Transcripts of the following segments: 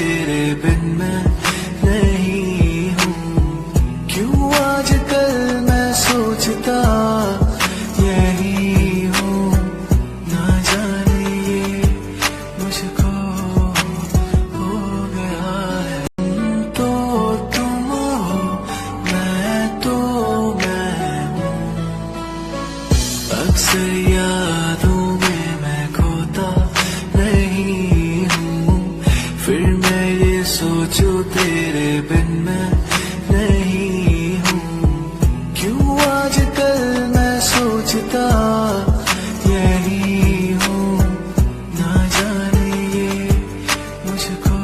तेरे बिन मैं नहीं हूँ। क्यों आजकल मैं सोचता यही हूँ, ना जाने ये मुझको हो गया है। तो तुम हो, मैं तो मैं हूँ। अक्सर यादों में मैं खोता नहीं हूँ, फिर मैं ये सोचूं तेरे बिन मैं नहीं हूँ। क्यों आजकल मैं सोचता यही हूँ, ना जाने ये मुझको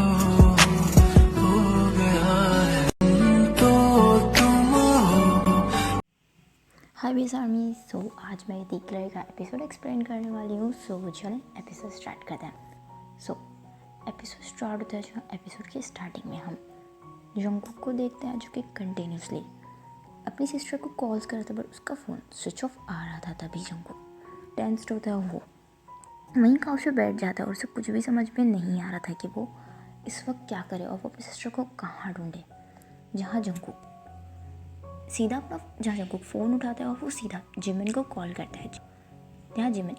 हो गया है। तो तुम हो। हाय बेस आर्मी। सो आज मैं तीसरे का एपिसोड एक्सप्लेन करने वाली हूँ। सो चलें एपिसोड स्टार्ट करते हैं। सो एपिसोड स्टार्ट होता है जो एपिसोड के स्टार्टिंग में हम जंगकुक को देखते हैं जो कि कंटिन्यूसली अपनी सिस्टर को कॉल्स करता है, बट उसका फ़ोन स्विच ऑफ आ रहा था। तभी जंगकुक टेंस्ड होता है, वो वहीं काउच पे बैठ जाता है और उसे कुछ भी समझ में नहीं आ रहा था कि वो इस वक्त क्या करे और वो अपनी सिस्टर को कहाँ ढूंढे। जहाँ जंगकुक फ़ोन उठाता है और वो सीधा जिमिन को कॉल करता है। यहाँ जिमिन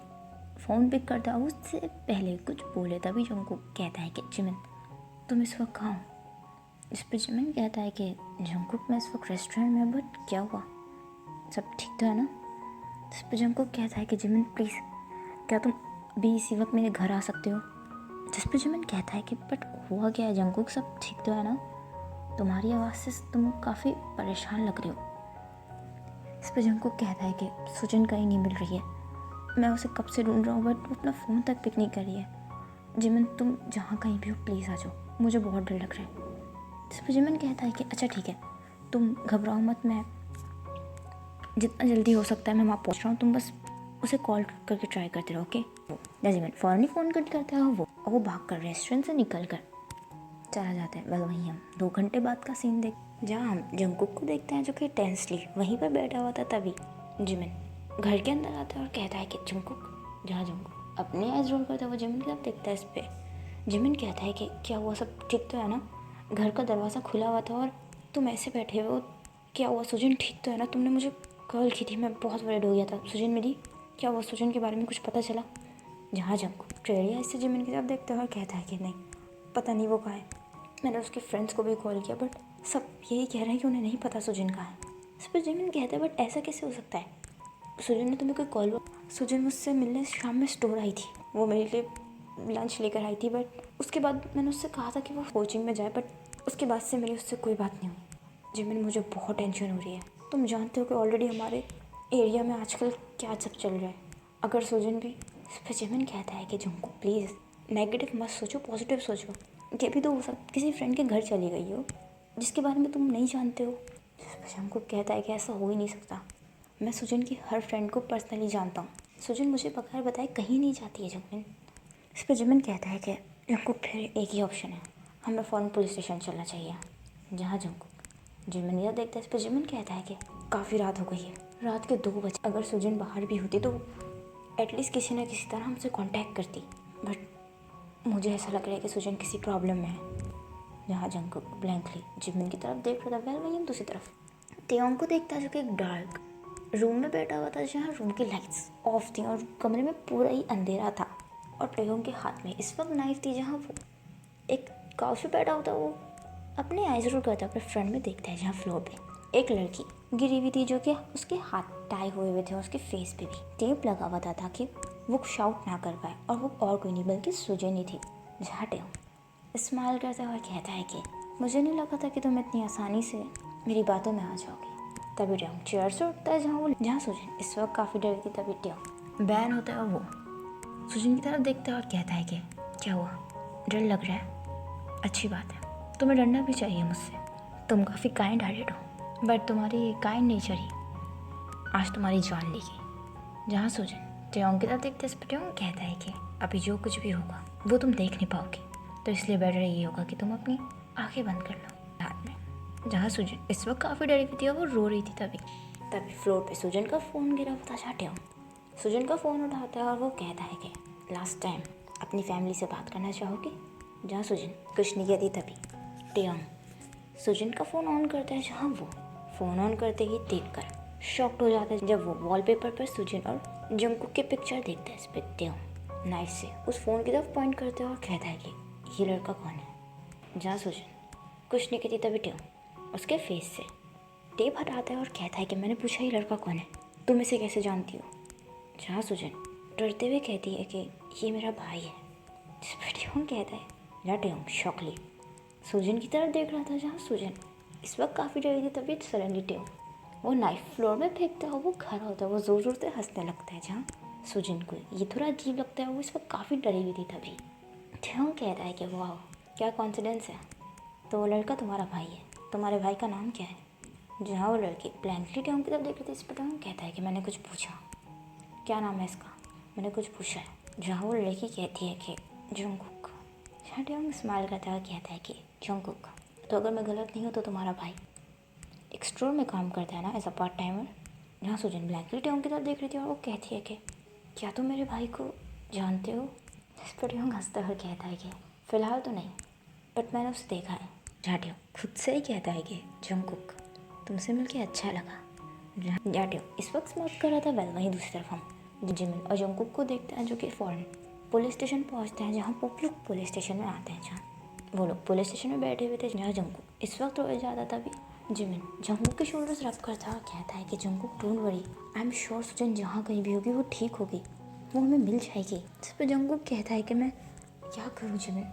फ़ोन पिक करता है, उससे पहले कुछ बोले तभी जंगकुक कहता है कि जिमिन तुम इस वक्त कहाँ हो। इस पर जिमिन कहता है कि जंगकुक मैं इस वक्त रेस्टोरेंट में, बट क्या हुआ, सब ठीक तो है ना। इस पर जंगकुक कहता है कि जिमिन प्लीज़ क्या तुम अभी इसी वक्त मेरे घर आ सकते हो। जिस पर जिमिन कहता है कि बट हुआ क्या है जंगकुक, सब ठीक तो है ना, तुम्हारी आवाज़ से तुम काफ़ी परेशान लग रहे हो। इस पर जंगकुक कहता है कि सुजन कहीं नहीं मिल रही है, मैं उसे कब से ढूंढ रहा हूँ बट वो अपना फ़ोन तक पिक नहीं कर रही है। जिमिन तुम जहाँ कहीं भी हो प्लीज़ आ जाओ, मुझे बहुत डर लग रहा है। इस पर जिमिन कहता है कि अच्छा ठीक है, तुम घबराओ मत, मैं जितना जल्दी हो सकता है मैं वहाँ पहुँच रहा हूँ, तुम बस उसे कॉल करके ट्राई करते रहो, ओके। जिमिन फ़ौरन ही फ़ोन कट करता है वो, और वो भाग कर रेस्टोरेंट से निकल कर चला जाता है। वहीं हम 2 घंटे बाद का सीन जहाँ हम जंगकुक को देखते हैं जो कि टेंसली वहीं पर बैठा हुआ था। तभी जिमिन घर के अंदर आता है और कहता है कि जंगकुक। जहाँ जंगकुक अपने आइज रोल करता है वो जिमिन की तरफ देखता है। इस पर जिमिन कहता है कि क्या हुआ, सब ठीक तो है ना, घर का दरवाज़ा खुला हुआ था और तुम ऐसे बैठे हो, क्या हुआ, सुजन ठीक तो है ना, तुमने मुझे कॉल की थी, मैं बहुत वरीड हो गया था, सुजन मिली, क्या हुआ, सुजन के बारे में कुछ पता चला। जहाँ जंगकुक ट्रेलिया इससे जिमिन की तरफ देखता है और कहता है कि नहीं, पता नहीं वो कहाँ है, मैंने उसके फ्रेंड्स को भी कॉल किया बट सब यही कह रहे हैं कि उन्हें नहीं पता सुजन कहाँ है। इस पर जिमिन कहता है बट ऐसा कैसे हो सकता है, सुजन ने तुम्हें कोई कॉल। सुजन मुझसे मिलने शाम में स्टोर आई थी, वो मेरे लिए लंच लेकर आई थी, बट उसके बाद मैंने उससे कहा था कि वो कोचिंग में जाए, बट उसके बाद से मेरी उससे कोई बात नहीं हुई। जिमिन मुझे बहुत टेंशन हो रही है, तुम जानते हो कि ऑलरेडी हमारे एरिया में आजकल क्या सब चल रहा है, अगर सुजन भी। इस पर जिमिन कहता है कि जंगकुक प्लीज़ नेगेटिव मत सोचो, पॉजिटिव सोचो, ये भी तो हो सकता किसी फ्रेंड के घर चली गई हो जिसके बारे में तुम नहीं जानते हो। जंगकुक कहता है कि ऐसा हो ही नहीं सकता, मैं सुजन की हर फ्रेंड को पर्सनली जानता हूँ, सुजन मुझे बगैर बताए कहीं नहीं जाती है जिमिन। इस पर जिमिन कहता है कि जंगकुक फिर एक ही ऑप्शन है, हमें फ़ौरन पुलिस स्टेशन चलना चाहिए। जहाँ जंगकुक जिमिन यह देखता है। इस पर जिमिन कहता है कि काफ़ी रात हो गई है, रात के 2 बजे, अगर सुजन बाहर भी होती तो एटलीस्ट किसी न किसी तरह हमसे कांटेक्ट करती, बट मुझे ऐसा लग रहा है कि सुजन किसी प्रॉब्लम में है। जहाँ जंगकुक ब्लैंकली जिमिन की तरफ देख रहा था, वेल वहीं दूसरी तरफ तेयोंग को देखता है जो कि एक डार्क रूम में बैठा हुआ था, जहाँ रूम की लाइट्स ऑफ थी और कमरे में पूरा ही अंधेरा था, और तेयोंग के हाथ में इस वक्त नाइफ थी। जहाँ वो एक काउच पे बैठा होता, वो अपने आइज रोल करता अपने फ्रंट में देखता है जहाँ फ्लोर पे एक लड़की गिरी हुई थी, जो कि उसके हाथ टाई हुए थे और उसके फेस पे भी टेप लगा हुआ था ताकि वो शाउट ना कर पाए, और वो और कोई नहीं बल्कि सुजन ही थी। जहाँ तेयोंग स्माइल करता हुआ कहता है कि मुझे नहीं लगा था कि तुम इतनी आसानी से मेरी बातों में आ जाओगे। तभी तेयोंग चेयर से उठता है जहाँ सुजन इस वक्त काफ़ी डरी थी। तभी तेयोंग बैन होता है, वो सुजन की तरफ देखता है और कहता है कि क्या हुआ, डर लग रहा है, अच्छी बात है, तुम्हें डरना भी चाहिए मुझसे, तुम काफ़ी काइंड हार्टेड हो, बट तुम्हारी काइंड नेचर ही आज तुम्हारी जान लेगी। जहाँ सुजन तेयोंग की तरफ देखते इस पर तेयोंग कहता है कि अभी जो कुछ भी होगा वो तुम देख नहीं पाओगे, तो इसलिए बेटर ये होगा कि तुम अपनी आंखें बंद कर लो हाथ में। जहाँ सुजन इस वक्त काफ़ी डरी हुई थी और वो रो रही थी। तभी फ्लोर पे सुजन का फ़ोन गिरा हुआ था। जहाँ तेयोंग सुजन का फ़ोन उठाता है और वो कहता है कि लास्ट टाइम अपनी फैमिली से बात करना चाहोगे। जहाँ सुजन कुछ नहीं कहती तभी टेयंग सुजन का फ़ोन ऑन करता है, जहाँ वो फ़ोन ऑन करते ही देखकर शॉक्ड हो जाता है जब वो वॉलपेपर पर सुजन और जंगकुक की पिक्चर देखता है। इस पर टेयंग नाइफ से उस फ़ोन की तरफ पॉइंट करते हैं और कहता है कि ये लड़का कौन है। जहाँ सुजन कुछ नहीं कहती तभी टेयंग उसके फेस से टेप हटाता है और कहता है कि मैंने पूछा ये लड़का कौन है, तुम इसे कैसे जानती हो। जहाँ सुजन डरते हुए कहती है कि ये मेरा भाई है। जिस पर टेयंग कहता है, जहाँ टेयंग शॉकली सुजन की तरफ देख रहा था, जहाँ सुजन इस वक्त काफ़ी डरी थी, तभी सडनली टेयंग वो नाइफ फ्लोर में फेंकता है, वो खड़ा होता है, वो ज़ोर ज़ोर से हंसने लगता है। जहाँ सुजन को ये थोड़ा अजीब लगता है, वो इस वक्त काफ़ी डरी हुई थी। तभी टेयंग कहता है कि वाह क्या कॉन्फिडेंस है, तो वो लड़का तुम्हारा भाई है, तुम्हारे भाई का नाम क्या है। जहाँ वो लड़की ब्लैंकली टेयंग की तरफ देख रही थी, इस पर टेयंग कहता है कि मैंने कुछ पूछा, क्या नाम है इसका, मैंने कुछ पूछा है। जहाँ वो लड़की कहती है कि जंगकुक। जहाँ टेयंग स्माइल करता है और कहता है कि जंगकुक, तो अगर मैं गलत नहीं हूँ तो तुम्हारा भाई एक स्टोर में काम करता है ना एज अ पार्ट टाइमर। जहाँ सुजन ब्लैंकली टेयंग की तरफ देख रही थी और वो कहती है कि क्या तुम मेरे भाई को जानते हो। इस पर टेयंग हंसता हुआ कहता है कि फ़िलहाल तो नहीं, बट मैंने उसे देखा है। जहाँ टेयंग खुद से ही कहता है कि जंगकुक तुमसे मिलके अच्छा लगा। जहाँ टेयंग इस वक्त स्मोक कर रहा था, वेल वहीं दूसरी तरफ हम जिमिन और जंगकुक को देखते हैं जो कि फ़ौरन पुलिस स्टेशन पहुँचते हैं। जहाँ वो लोग पुलिस स्टेशन में आते हैं, जहाँ वो लोग पुलिस स्टेशन में बैठे हुए थे। जहाँ जंगकुक इस वक्त रोया जाता था, भी जिमिन जंगकुक के शोल्डर्स रब करता है और कहता है कि Jungkook don't worry, I am sure सुजन जहाँ कहीं भी होगी वो ठीक होगी, वो हमें मिल जाएगी। इस पर जंगकुक कहता है कि मैं क्या करूँ जिमिन,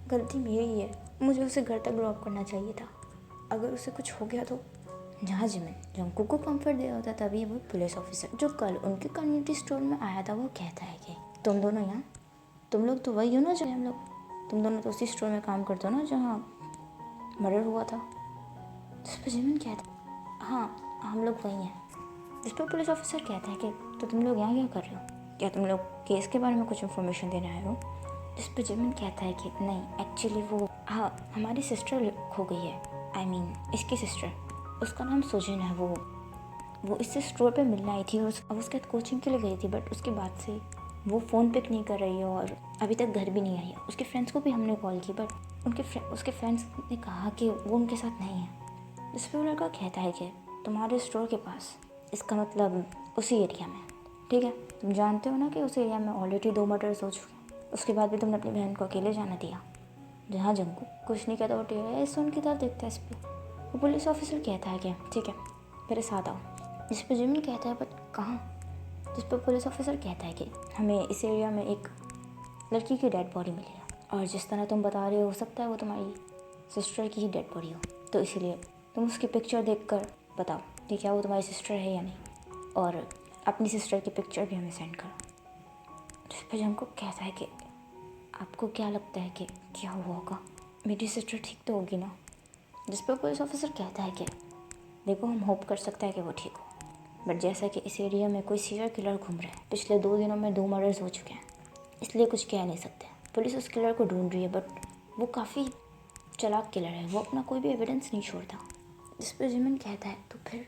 गलती मेरी है, मुझे उसे घर तक ड्रॉप करना चाहिए था, अगर उसे कुछ हो गया तो। जहाँ जिमिन जंगकुक को कंफर्ट दे रहा होता, तभी वो पुलिस ऑफिसर जो कल उनके कम्युनिटी स्टोर में आया था वो कहता है कि तुम दोनों यहाँ, तुम लोग तो वही हो ना जो हम लोग, तुम दोनों तो उसी स्टोर में काम करते हो ना जहाँ मर्डर हुआ था। जिस पर जिमिन कहता है हाँ हम लोग वही हैं। जिस पर पुलिस ऑफिसर कहता है कि तो तुम लोग यहाँ क्या कर रहे हो, क्या तुम लोग केस के बारे में कुछ इन्फॉर्मेशन देने आए हो। जिस पर जिमिन कहता है कि नहीं एक्चुअली वो हाँ हमारी सिस्टर खो गई है, आई मीन इसकी सिस्टर, उसका नाम सुजन है। वो इससे स्टोर पे मिलने आई थी और अब उसके कोचिंग के लिए गई थी, बट उसके बाद से वो फ़ोन पिक नहीं कर रही है और अभी तक घर भी नहीं आई है। उसके फ्रेंड्स को भी हमने कॉल की, बट उसके फ्रेंड्स ने कहा कि वो उनके साथ नहीं है। इस पर वो लड़का कहता है कि तुम्हारे स्टोर के पास, इसका मतलब उसी एरिया में, ठीक है, तुम जानते हो ना कि उस एरिया में ऑलरेडी 2 मर्डर्स हो चुके हैं, उसके बाद भी तुमने अपनी बहन को अकेले जाना दिया। जहाँ जंगकुक कुछ नहीं कहता, वो टेढ़ा सुन की तरफ देखता है। इस पर वो पुलिस ऑफिसर कहता है कि ठीक है मेरे साथ आओ। जिस पर जिमिन कहता है बट कहाँ। जिस पर पुलिस ऑफिसर कहता है कि हमें इस एरिया में एक लड़की की डेड बॉडी मिली है, और जिस तरह तुम बता रहे हो सकता है वो तुम्हारी सिस्टर की ही डेड बॉडी हो, तो इसीलिए तुम उसकी पिक्चर देखकर बताओ कि क्या वो तुम्हारी सिस्टर है या नहीं, और अपनी सिस्टर की पिक्चर भी हमें सेंड करो। जिस पर जंगकुक कहता है कि आपको क्या लगता है कि क्या हुआ होगा, मेरी सिस्टर ठीक तो होगी ना। जिस पर पुलिस ऑफिसर कहता है कि देखो हम होप कर सकते हैं कि वो ठीक हो, बट जैसा कि इस एरिया में कोई सीरियल किलर घूम रहा है, पिछले 2 दिनों में 2 मर्डर्स हो चुके हैं, इसलिए कुछ कह नहीं सकते। पुलिस उस किलर को ढूंढ रही है, बट वो काफ़ी चालाक किलर है, वो अपना कोई भी एविडेंस नहीं छोड़ता। जिस पर जिमिन कहता है तो फिर,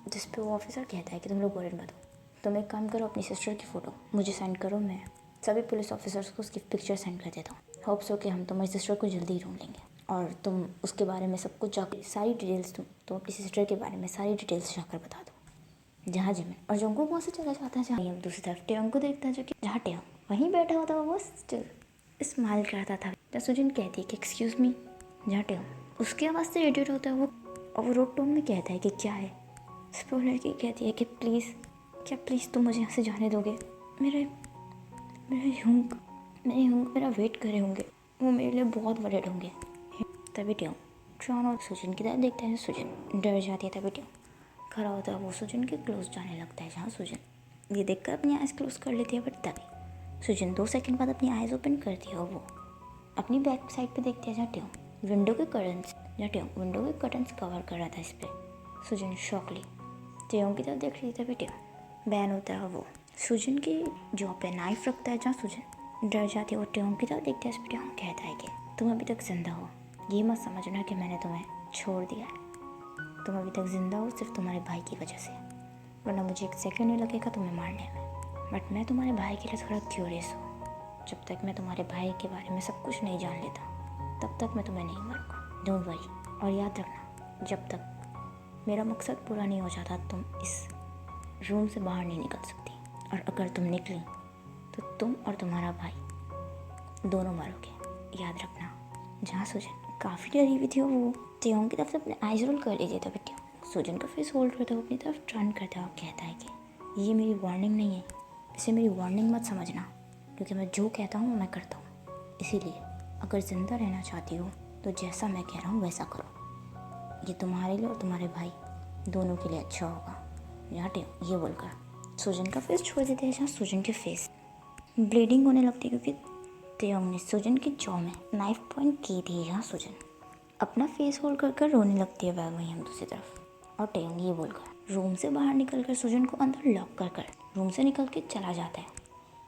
जिस पर वो ऑफिसर कहता है कि तुम लोग वरीड मत हो, तुम एक काम करो अपनी सिस्टर की फ़ोटो मुझे सेंड करो, मैं सभी पुलिस ऑफिसर्स को उसकी पिक्चर सेंड कर देता हूँ। होप्स हो कि हम तुम्हारी सिस्टर को जल्दी ही ढूंढ लेंगे, और तुम उसके बारे में सब कुछ जाकर सारी डिटेल्स तुम अपनी सिस्टर के बारे में सारी डिटेल्स जाकर बता दो। जहाँ जिमिन और जंगकुक वहाँ से चला जाता है। जहाँ हम दूसरी तरफ टेयंग को देखता है, जो कि जहाँ टेयंग वहीं बैठा हुआ था, वो स्टिल स्माइल करता था। जहाँ सुजन कहती है कि एक्सक्यूज़ मी। जहाँ टेयंग उसकी आवाज़ से इरिटेट होता है, वो रोड टोन में कहता है कि क्या है। इस पर लड़की कहती है कि प्लीज़ तुम मुझे यहाँ से जाने दोगे, मेरे हुंग मेरा वेट करे होंगे, वो मेरे लिए बहुत वरीड होंगे। तभी टेयंग ट्रॉन और सुजन की तरफ देखता है। सुजन डर जाती है, तभी टेयंग खड़ा होता है, वो सुजन के क्लोज जाने लगता है। जहाँ सुजन ये देखकर अपनी आइज़ क्लोज कर लेती है, बट तभी सुजन 2 सेकंड बाद अपनी आइज़ ओपन करती है और वो अपनी बैक साइड पे देखती है। जहाँ टेयंग विंडो के कर्टन्स कवर कर रहा था। इस पर सुजन शॉकली टेयंग की तरफ देख रही थी, तभी टेयंग बैन होता है, वो सुजन की जॉ पे नाइफ रखता है। जहाँ सुजन डर जाती है, वो टेयंग की तरफ देखते हैं। इस पर टेयंग कहता है कि तुम अभी तक जिंदा हो, ये मत समझना कि मैंने तुम्हें छोड़ दिया है, तुम अभी तक जिंदा हो सिर्फ तुम्हारे भाई की वजह से, वरना मुझे 1 सेकंड नहीं लगेगा तुम्हें मारने में, बट मैं तुम्हारे भाई के लिए थोड़ा क्यूरियस हूँ। जब तक मैं तुम्हारे भाई के बारे में सब कुछ नहीं जान लेता तब तक मैं तुम्हें नहीं मारूंगा। Don't worry. और याद रखना, जब तक मेरा मकसद पूरा नहीं हो जाता तुम इस रूम से बाहर नहीं निकल सकती। और अगर तुम निकली तो तुम और तुम्हारा भाई दोनों मरोगे। याद रखना। जहाँ सुजन काफ़ी डरी हुई थी वो तेयोंग की तरफ से अपने आइज रोल कर लीजिए था बेटियों। सुजन का फेस होल्ड करता हुआ अपनी तरफ टर्न करता हुआ कहता है कि ये मेरी वार्निंग नहीं है, इसे मेरी वार्निंग मत समझना, क्योंकि मैं जो कहता हूँ मैं करता हूँ। इसीलिए अगर ज़िंदा रहना चाहती हो तो जैसा मैं कह रहा हूँ वैसा करो। ये तुम्हारे लिए और तुम्हारे भाई दोनों के लिए अच्छा होगा। याटे ये बोलकर सुजन का फेस छोड़ देते हैं, जहाँ सुजन के फेस ब्लीडिंग होने लगती है क्योंकि तेयोंग ने सुजन की जॉ में नाइफ पॉइंट की थी। जहाँ सुजन अपना फेस होल्ड कर रोने लगती है वहीं हम दूसरी तरफ। और तेयोंग ये बोलकर रूम से बाहर निकल कर सुजन को अंदर लॉक कर रूम से निकल के चला जाता है।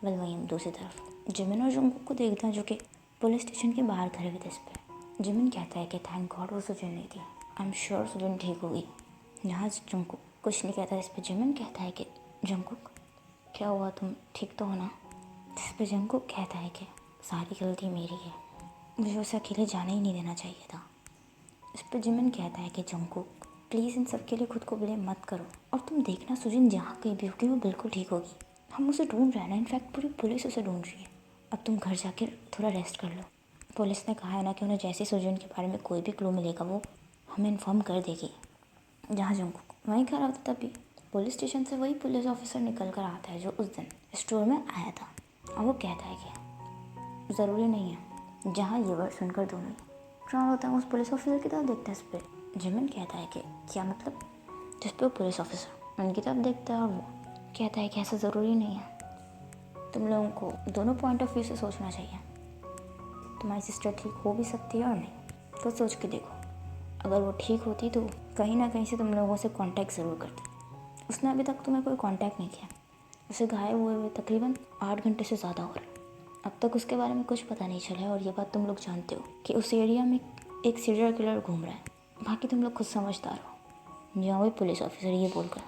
वहीं हम दूसरी तरफ जिमिन और जंगकुक को देखते हैं जो कि पुलिस स्टेशन के बाहर खड़े हुए थे। इस पर जिमिन कहता है कि थैंक गॉड वो सुजन नहीं थी, आई एम श्योर सुजन ठीक होगी। जहाँ जंगकुक कुछ नहीं कहता, इस पर जिमिन कहता है कि जंगकुक क्या हुआ, तुम ठीक तो हो ना। जिस पर जंगकुक कहता है कि सारी गलती मेरी है, मुझे उसे अकेले जाने ही नहीं देना चाहिए था। इस पर जिमिन कहता है कि जंगकुक प्लीज़ इन सब के लिए खुद को ब्लेम मत करो, और तुम देखना सुजन जहाँ कहीं भी होगी वो बिल्कुल ठीक होगी। हम उसे ढूंढ रहे हैं ना, इनफैक्ट पूरी पुलिस उसे ढूंढ रही है। अब तुम घर जाके थोड़ा रेस्ट कर लो। पुलिस ने कहा है ना कि उन्हें जैसे सुजन के बारे में कोई भी क्लू मिलेगा वो हमें इन्फॉर्म कर देगी। जहाँ जंगकुक वहीं खड़ा होता तभी पुलिस स्टेशन से वही पुलिस ऑफिसर निकल कर आता है जो उस दिन स्टोर में आया था। और वो कहता है कि ज़रूरी नहीं है। जहाँ ये वर्ड सुनकर दोनों ट्रांस होता है, उस पुलिस ऑफिसर की तरफ देखता है। इस पर जिमिन कहता है कि क्या मतलब। जिस पर वो पुलिस ऑफिसर उनकी तरफ देखता है और वो कहता है कि ऐसा ज़रूरी नहीं है, तुम लोगों को दोनों पॉइंट ऑफ व्यू से सोचना चाहिए। तुम्हारी सिस्टर ठीक हो भी सकती है और नहीं, तो सोच के देखो। अगर वो ठीक होती तो कहीं ना कहीं से तुम लोगों से कांटेक्ट ज़रूर करती। उसने अभी तक तुम्हें कोई कांटेक्ट नहीं किया। उसे घायल हुए तकरीबन 8 घंटे से ज़्यादा हो रहे। अब तक उसके बारे में कुछ पता नहीं चला है, और ये बात तुम लोग जानते हो कि उस एरिया में एक सीरियल किलर घूम रहा है। बाकी तुम लोग खुद समझदार हो। जहाँ वही पुलिस ऑफिसर ये बोलकर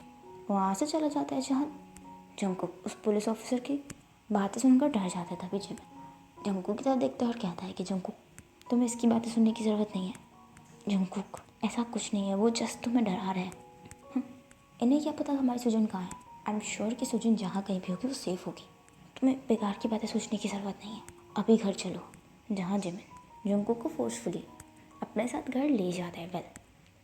वहाँ से चला जाता है, जहाँ जंगकुक उस पुलिस ऑफिसर की बातें सुनकर डर जाता है। तभी जिमिन जंगकुक की तरफ देखता है और कहता है कि जंगकुक तुम्हें इसकी बातें सुनने की ज़रूरत नहीं है। जंगकुक ऐसा कुछ नहीं है, वो जस्ट तुम्हें डरा रहा है। इन्हें क्या पता हमारी सुजन कहाँ है। आई एम श्योर कि सुजन जहाँ कहीं भी होगी वो सेफ़ होगी। तुम्हें बेकार की बातें सोचने की ज़रूरत नहीं है, अभी घर चलो। जहाँ जिमिन जंगकुक को फोर्सफुली अपने साथ घर ले जाता है। वेल,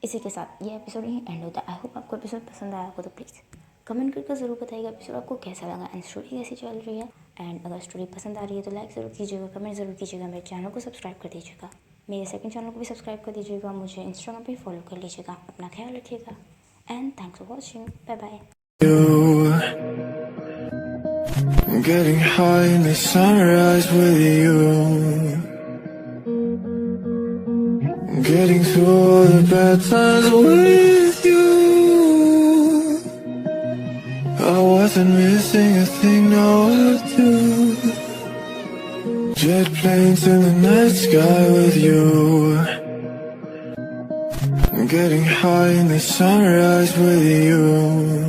इसी के साथ ये एपिसोड यहीं एंड होता है। आई होप आपको एपिसोड पसंद आया हो तो प्लीज़ कमेंट करके ज़रूर बताइएगा एपिसोड आपको कैसा लगा एंड स्टोरी कैसी चल रही है। एंड अगर स्टोरी पसंद आ रही है तो लाइक ज़रूर कीजिएगा, कमेंट ज़रूर कीजिएगा, मेरे चैनल को सब्सक्राइब कर दीजिएगा, मेरे सेकंड चैनल को भी सब्सक्राइब कर दीजिएगा, मुझे इंस्टाग्राम पे फॉलो कर लीजिएगा। अपना ख्याल रखिएगा and thanks for watching. Bye bye. I'm getting high in the sunrise with you. I'm getting through all the bad times with you. I wasn't missing a thing, now I do. Jet planes in the night sky with you. I'm getting high in the sunrise with you.